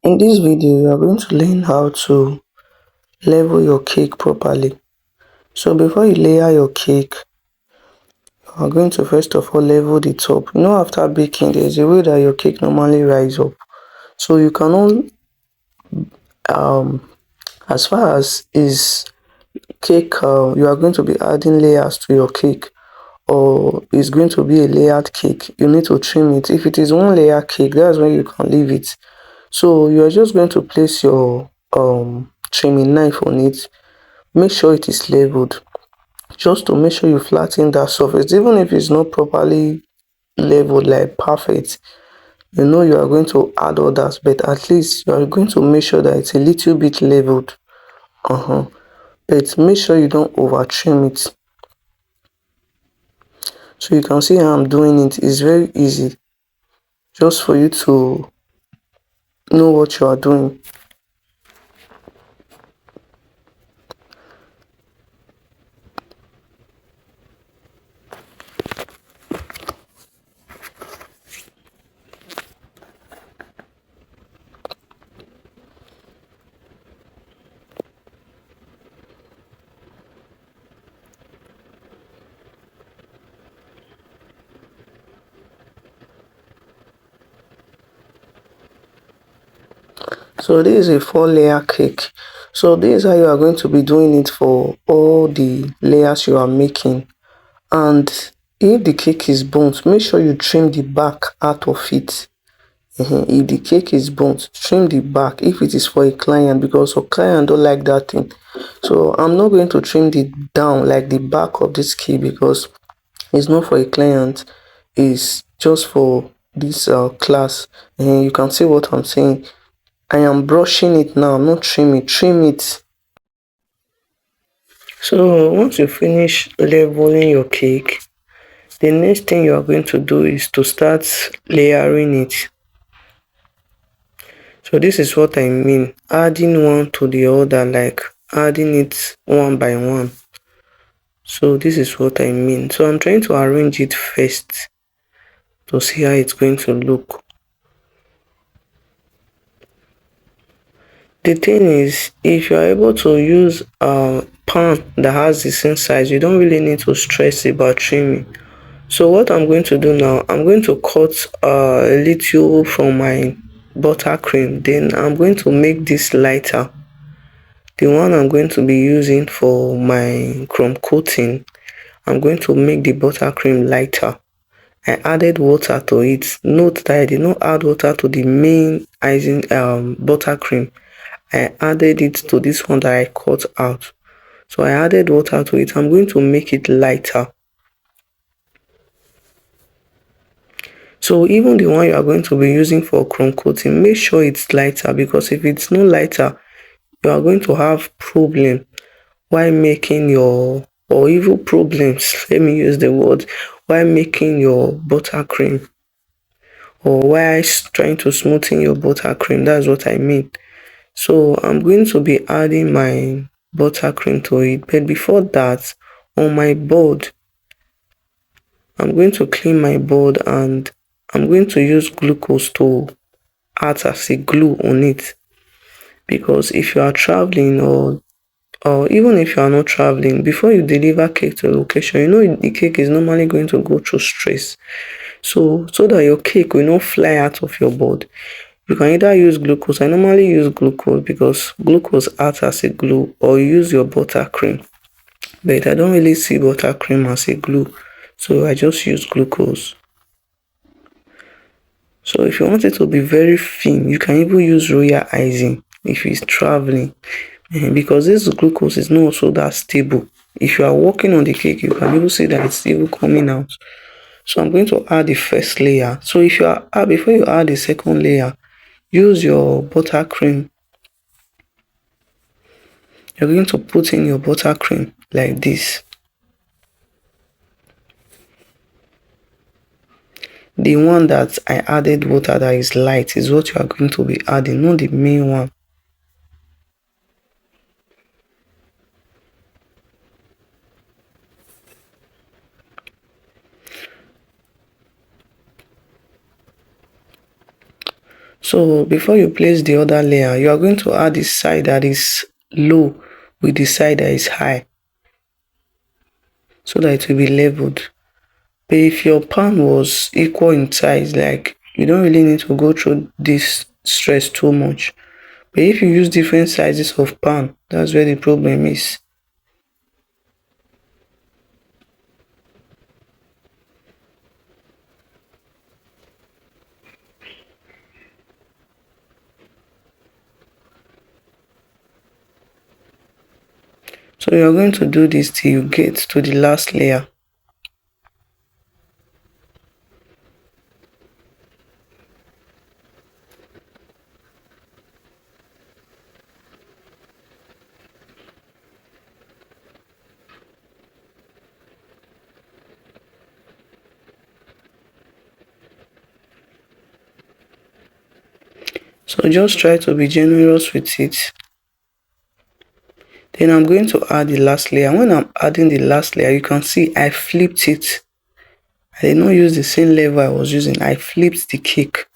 In this video, you are going to learn how to level your cake properly. So before you layer your cake, you are going to first of all level the top. After baking, there's a way that your cake normally rise up. So you cannot, um, as far as is cake, you are going to be adding layers to your cake, or it's going to be a layered cake. You need to trim it. If it is one layer cake, that's when you can leave it. So you are just going to place your trimming knife on it. Make sure it is leveled, just to make sure you flatten that surface. Even if it's not properly leveled, like perfect, you are going to add others, but at least you are going to make sure that it's a little bit leveled. But make sure you don't over trim it. So you can see how I'm doing it. It's very easy, just for you to know what you are doing. So this is a 4-layer cake. So this is how you are going to be doing it for all the layers you are making. And if the cake is burnt, make sure you trim the back out of it. If the cake is burnt, trim the back if it is for a client, because a client don't like that thing. So I'm not going to trim the down, like the back of this cake, because it's not for a client. It's just for this class. And you can see what I'm saying. I am brushing it now, not trim it. So once you finish leveling your cake, the next thing you are going to do is to start layering it. So this is what I mean, adding one to the other, like adding it one by one. So this is what I mean. So I'm trying to arrange it first to see how it's going to look. The thing is, if you are able to use a pan that has the same size, you don't really need to stress about trimming. So what I'm going to do now, I'm going to cut a little from my buttercream. Then I'm going to make this lighter. The one I'm going to be using for my chrome coating, I'm going to make the buttercream lighter. I added water to it. Note that I did not add water to the main icing buttercream. I added it to this one that I cut out. So I added water to it. I'm going to make it lighter. So even the one you are going to be using for chrome coating, make sure it's lighter, because if it's not lighter, you are going to have problem while making your, or even problems, let me use the word, while making your buttercream, or while trying to smoothen your buttercream. That's what I mean. So I'm going to be adding my buttercream to it, but before that, on my board, I'm going to clean my board, and I'm going to use glucose to act as a glue on it. Because if you are traveling, or even if you are not traveling, before you deliver cake to a location, the cake is normally going to go through stress. So that your cake will not fly out of your board, you can either use glucose. I normally use glucose because glucose acts as a glue, or use your buttercream. But I don't really see buttercream as a glue, so I just use glucose. So if you want it to be very thin, you can even use royal icing if it's traveling, because this glucose is not also that stable. If you are working on the cake, you can even see that it's still coming out. So I'm going to add the first layer. So if you are before you add the second layer, use your buttercream. You're going to put in your buttercream like this. The one that I added water that is light is what you are going to be adding, not the main one. So before you place the other layer, you are going to add the side that is low with the side that is high, so that it will be leveled. But if your pan was equal in size, like, you don't really need to go through this stress too much. But if you use different sizes of pan, that's where the problem is. So you're going to do this till you get to the last layer. So just try to be generous with it. Then I'm going to add the last layer. When I'm adding the last layer, you can see I flipped it. I did not use the same level I was using. I flipped the cake.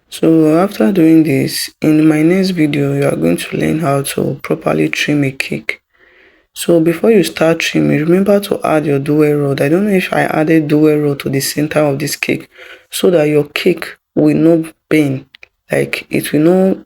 So after doing this, in my next video, you are going to learn how to properly trim a cake. So before you start trimming, remember to add your dual rod. I don't know if I added dual rod to the center of this cake, so that your cake will not bend, like it will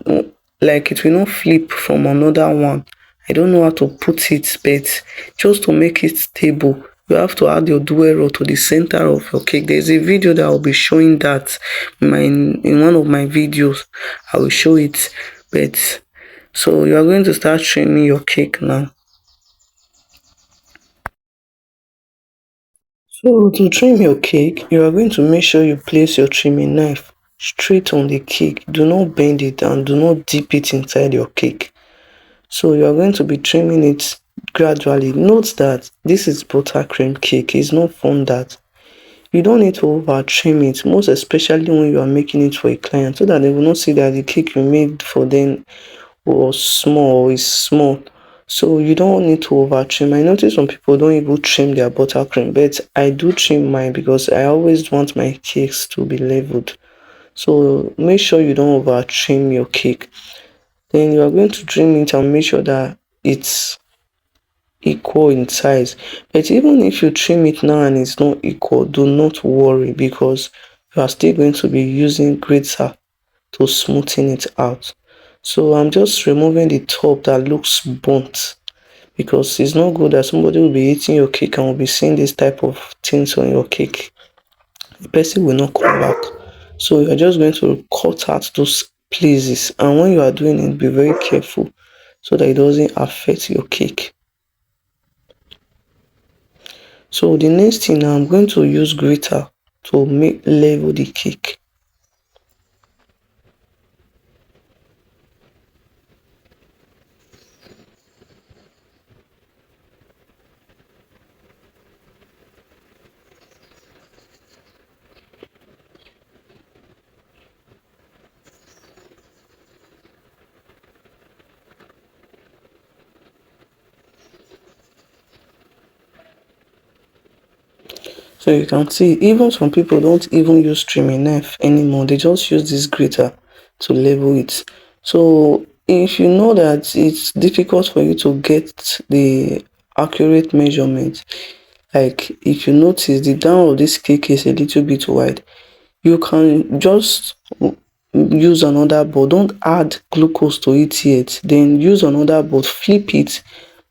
not flip from another one. I don't know how to put it, but just to make it stable, you have to add your dual rod to the center of your cake. There's a video that will be showing that in one of my videos. I will show it. But so you are going to start trimming your cake now. So to trim your cake, you are going to make sure you place your trimming knife straight on the cake. Do not bend it and do not dip it inside your cake. So you are going to be trimming it gradually. Note that this is buttercream cake. It's not fondant. You don't need to over trim it, most especially when you are making it for a client, so that they will not see that the cake you made for them was small or is small. So you don't need to over trim. I notice some people don't even trim their buttercream, but I do trim mine because I always want my cakes to be leveled. So make sure you don't over trim your cake. Then you are going to trim it and make sure that it's equal in size. But even if you trim it now and it's not equal, do not worry, because you are still going to be using grater to smoothen it out. So I'm just removing the top that looks burnt, because it's not good that somebody will be eating your cake and will be seeing this type of things on your cake. The person will not come back. So you're just going to cut out those places, and when you are doing it, be very careful so that it doesn't affect your cake. So the next thing, I'm going to use grater to make level the cake. So you can see, even some people don't even use trimming knife anymore. They just use this grater to level it. So if you know that it's difficult for you to get the accurate measurement, like if you notice the down of this cake is a little bit wide, you can just use another board. Don't add glucose to it yet. Then use another board, flip it.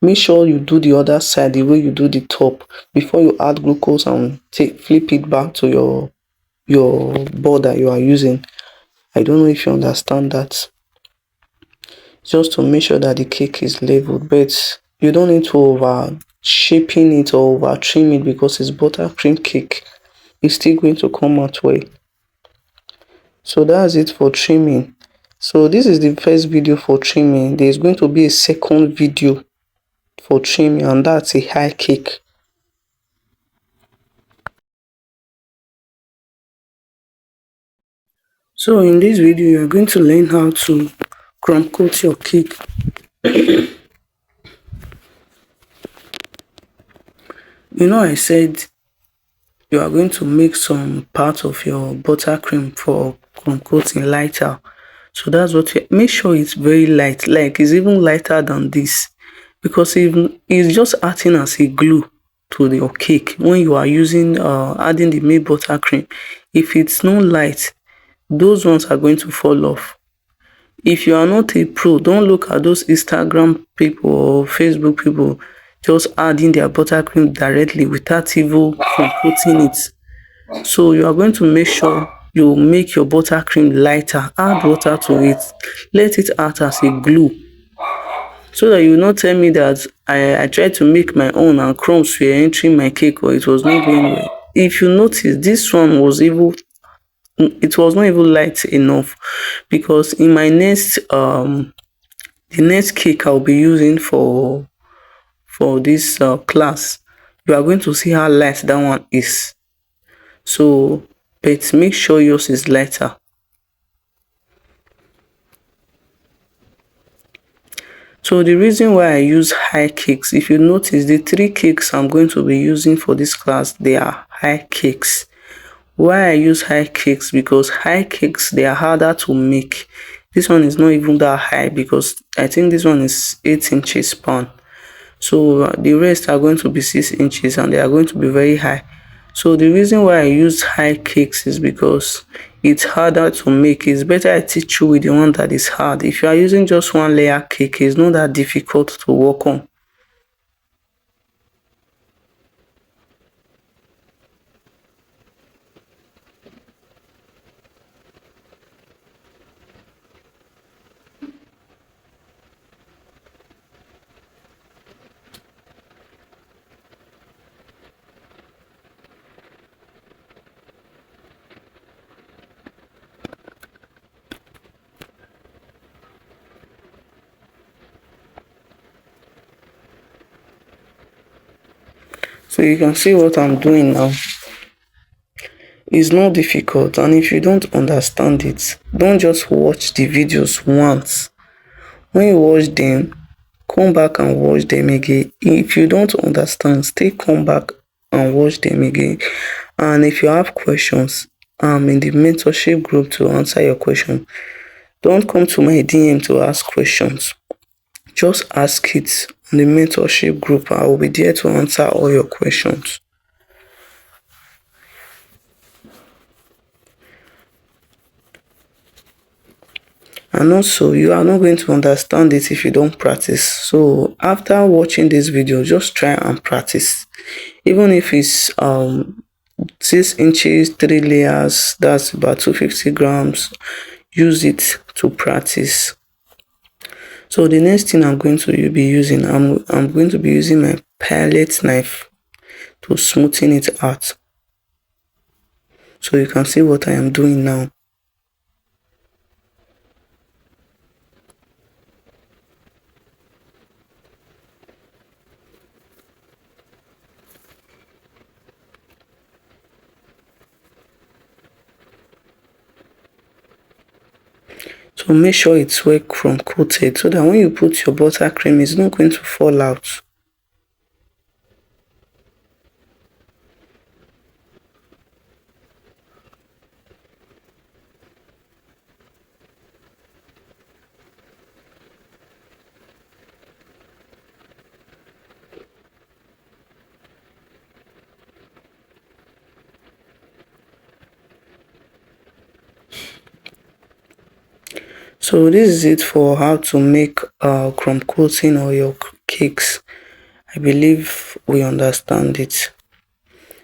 Make sure you do the other side the way you do the top before you add glucose, and flip it back to your board that you are using. I don't know if you understand that. Just to make sure that the cake is leveled, but you don't need to over shaping it or over trim it, because it's buttercream cake. It's still going to come out well. So that's it for trimming. So this is the first video for trimming. There's going to be a second video for trimming, and that's a high cake. So in this video, you're going to learn how to crumb coat your cake. I said you are going to make some part of your buttercream for crumb coating lighter. So that's what make sure it's very light, like it's even lighter than this, because even it's just acting as a glue to your cake when you are using adding the milk buttercream. If it's not light, those ones are going to fall off. If you are not a pro, don't look at those Instagram people or Facebook people just adding their buttercream directly without even putting it. So you are going to make sure you make your buttercream lighter, add water to it, let it act as a glue, so that you will not tell me that I tried to make my own and crumbs were entering my cake or it was not going well. If you notice, this one was even, it was not even light enough, because in my next the next cake I'll be using for this class, you are going to see how light that one is. So but make sure yours is lighter. So the reason why I use high cakes, if you notice, the 3 cakes I'm going to be using for this class, they are high cakes. Why I use high cakes? Because high cakes, they are harder to make. This one is not even that high, because I think this one is 8 inches span. So the rest are going to be 6 inches and they are going to be very high. So the reason why I use high cakes is because it's harder to make. It's better I teach you with the one that is hard. If you are using just one layer cake, it's not that difficult to work on. So you can see what I'm doing now. It's not difficult, and if you don't understand it, don't just watch the videos once. When you watch them, come back and watch them again. If you don't understand, still come back and watch them again. And if you have questions, I'm in the mentorship group to answer your question. Don't come to my DM to ask questions. Just ask it on the mentorship group. I will be there to answer all your questions. And also, you are not going to understand it if you don't practice. So after watching this video, just try and practice. Even if it's 6 inches, 3 layers, that's about 250 grams. Use it to practice. So the next thing I'm going to be using, I'm going to be using my palette knife to smoothen it out. So you can see what I am doing now. So make sure it's well crumb coated, so that when you put your buttercream, it's not going to fall out. So this is it for how to make crumb coating or your cakes. I believe we understand it.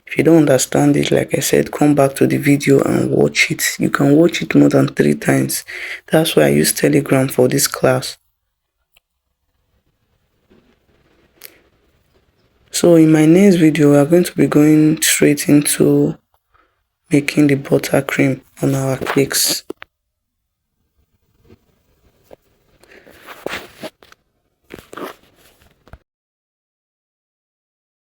If you don't understand it, like I said, come back to the video and watch it. You can watch it more than 3 times. That's why I use Telegram for this class. So in my next video, we are going to be going straight into making the buttercream on our cakes.